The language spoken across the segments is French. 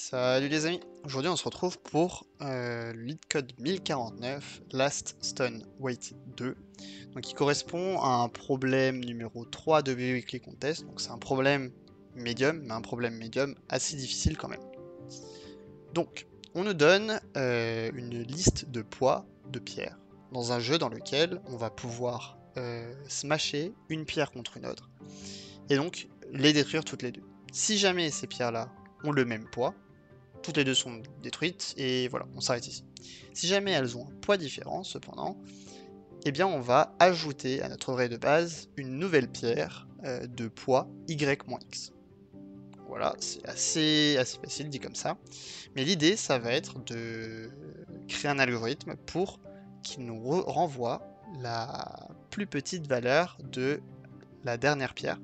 Salut les amis, aujourd'hui on se retrouve pour le lead code 1049 Last Stone Waited 2, donc qui correspond à un problème numéro 3 de Weekly Contest. Donc c'est un problème médium, mais un problème médium assez difficile quand même. Donc on nous donne une liste de poids de pierres dans un jeu dans lequel on va pouvoir smasher une pierre contre une autre et donc les détruire toutes les deux. Si jamais ces pierres là ont le même poids, toutes les deux sont détruites et voilà, on s'arrête ici. Si jamais elles ont un poids différent, cependant, eh bien on va ajouter à notre array de base une nouvelle pierre de poids y-x. Voilà, c'est assez facile dit comme ça. Mais l'idée, ça va être de créer un algorithme pour qu'il nous renvoie la plus petite valeur de la dernière pierre,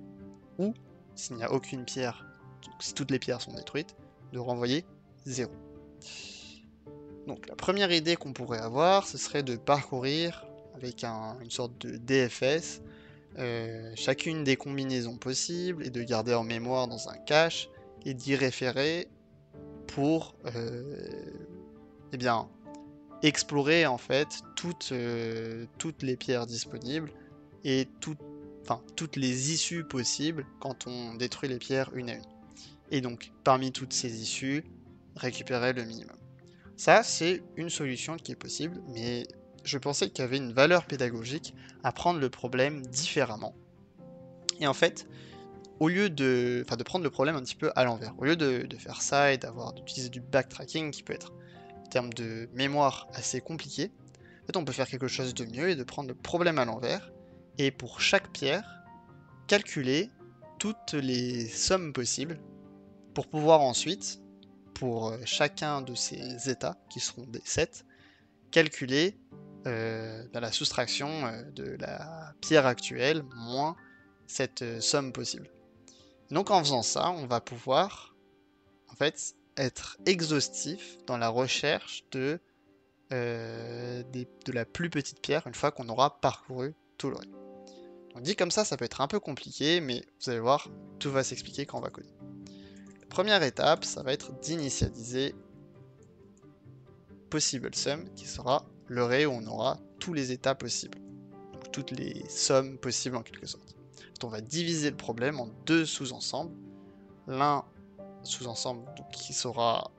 ou s'il n'y a aucune pierre, donc si toutes les pierres sont détruites, de renvoyer 0. Donc la première idée qu'on pourrait avoir, ce serait de parcourir avec une sorte de DFS chacune des combinaisons possibles et de garder en mémoire dans un cache et d'y référer pour eh bien, explorer en fait toutes les pierres disponibles et toutes les issues possibles quand on détruit les pierres une à une. Et donc parmi toutes ces issues, récupérer le minimum. Ça, c'est une solution qui est possible, mais je pensais qu'il y avait une valeur pédagogique à prendre le problème différemment. Et en fait, au lieu de prendre le problème un petit peu à l'envers, au lieu de faire ça et d'utiliser du backtracking qui peut être, en termes de mémoire, assez compliqué, en fait, on peut faire quelque chose de mieux et de prendre le problème à l'envers, et pour chaque pierre, calculer toutes les sommes possibles pour pouvoir ensuite, pour chacun de ces états, qui seront des 7, calculer la soustraction de la pierre actuelle moins cette somme possible. Donc en faisant ça, on va pouvoir en fait être exhaustif dans la recherche de la plus petite pierre une fois qu'on aura parcouru tout le reste. Donc dit comme ça peut être un peu compliqué, mais vous allez voir, tout va s'expliquer quand on va coder. La première étape, ça va être d'initialiser possible sum, qui sera l'array où on aura tous les états possibles, donc toutes les sommes possibles en quelque sorte. On va diviser le problème en deux sous-ensembles. L'un sous-ensemble qui sera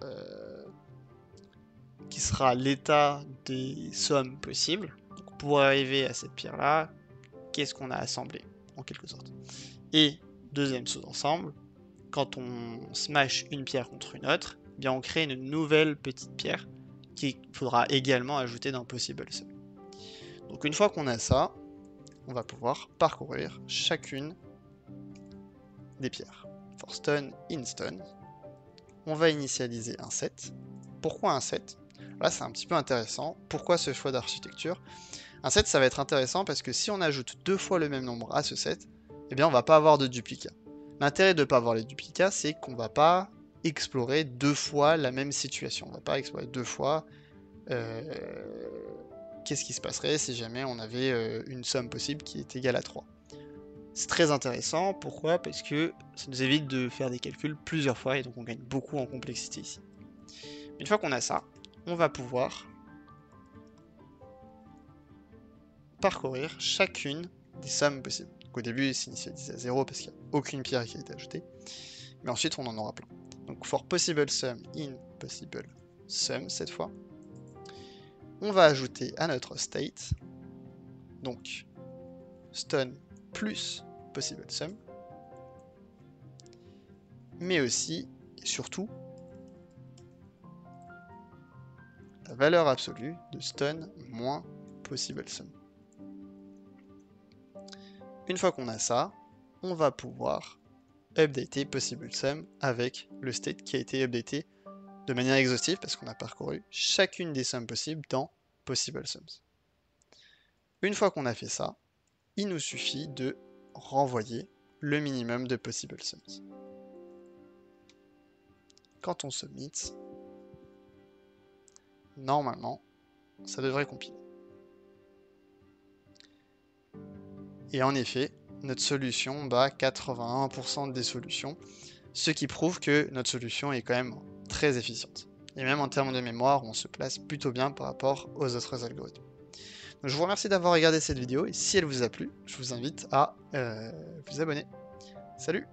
l'état des sommes possibles. Donc, pour arriver à cette pierre-là, qu'est-ce qu'on a assemblé en quelque sorte. Et deuxième sous-ensemble, quand on smash une pierre contre une autre, eh bien on crée une nouvelle petite pierre qu'il faudra également ajouter dans possible sum. Donc une fois qu'on a ça, on va pouvoir parcourir chacune des pierres. For stone, in stone, on va initialiser un set. Pourquoi un set? Là, c'est un petit peu intéressant. Pourquoi ce choix d'architecture? Un set, ça va être intéressant parce que si on ajoute deux fois le même nombre à ce set, eh bien, on va pas avoir de duplicats. L'intérêt de ne pas avoir les duplicats, c'est qu'on va pas explorer deux fois la même situation. On va pas explorer deux fois qu'est-ce qui se passerait si jamais on avait une somme possible qui est égale à 3. C'est très intéressant, pourquoi? Parce que ça nous évite de faire des calculs plusieurs fois et donc on gagne beaucoup en complexité ici. Une fois qu'on a ça, on va pouvoir parcourir chacune des sommes possibles. Donc au début, il s'initialise à 0 parce qu'il n'y a aucune pierre qui a été ajoutée, mais ensuite on en aura plein. Donc for possible sum in possible sum cette fois, on va ajouter à notre state, donc stone plus possible sum, mais aussi et surtout la valeur absolue de stone moins possible sum. Une fois qu'on a ça, on va pouvoir updater possible sum avec le state qui a été updaté de manière exhaustive parce qu'on a parcouru chacune des sommes possibles dans possible sums. Une fois qu'on a fait ça, il nous suffit de renvoyer le minimum de possible sums. Quand on submit, normalement, ça devrait compiler. Et en effet, notre solution bat 81% des solutions, ce qui prouve que notre solution est quand même très efficiente. Et même en termes de mémoire, on se place plutôt bien par rapport aux autres algorithmes. Donc, je vous remercie d'avoir regardé cette vidéo et si elle vous a plu, je vous invite à vous abonner. Salut!